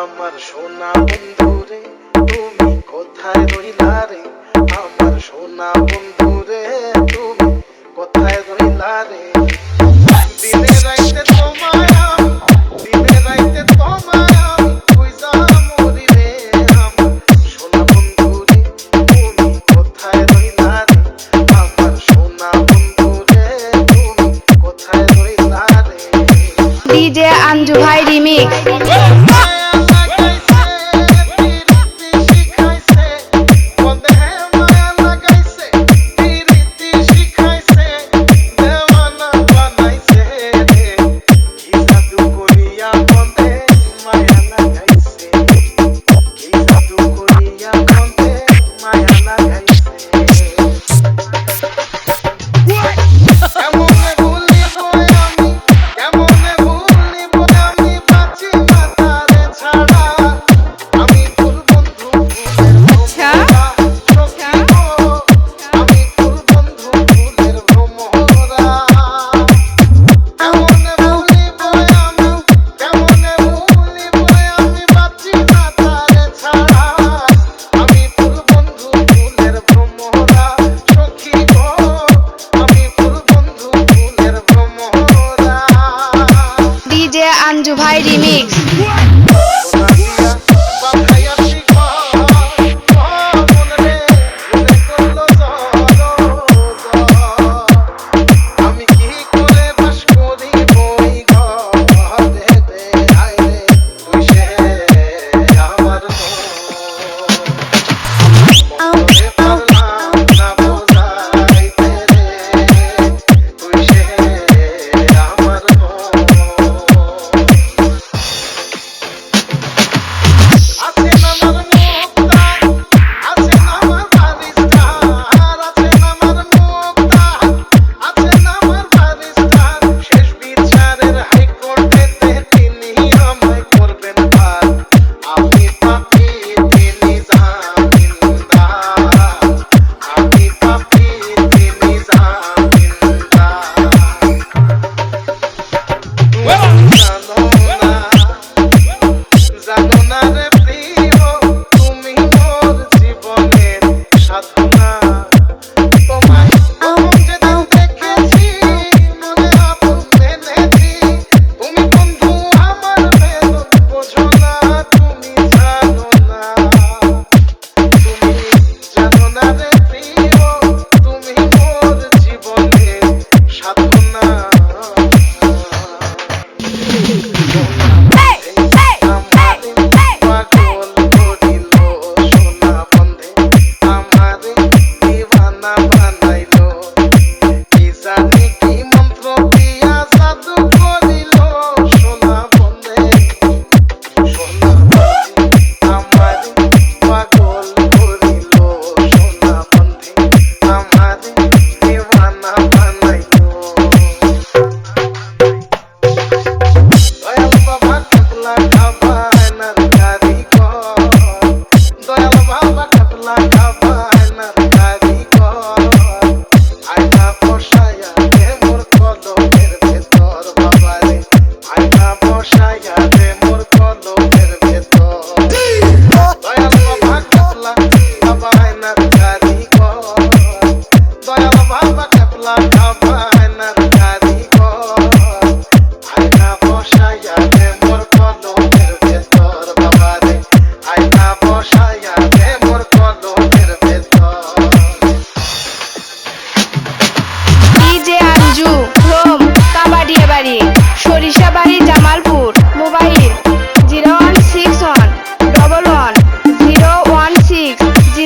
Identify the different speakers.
Speaker 1: আমার সোনা বন্ধুরে তুমি কোথায় রইলা রে, আমার সোনা বন্ধুরে তুমি কোথায় রইলা রে। দিনে রাইতে তোমায় দিনে রাইতে তোমায় খুঁজা মরি রে, আমার সোনা বন্ধুরে তুমি কোথায় রইলা রে, আমার সোনা বন্ধুরে তুমি কোথায় রইলা রে।
Speaker 2: ডিজে আঞ্জু ভাই রিমিক্স। আঞ্জু ভাই রিমিক্স। সরিষাবাড়ি জামালপুর। মোবাইল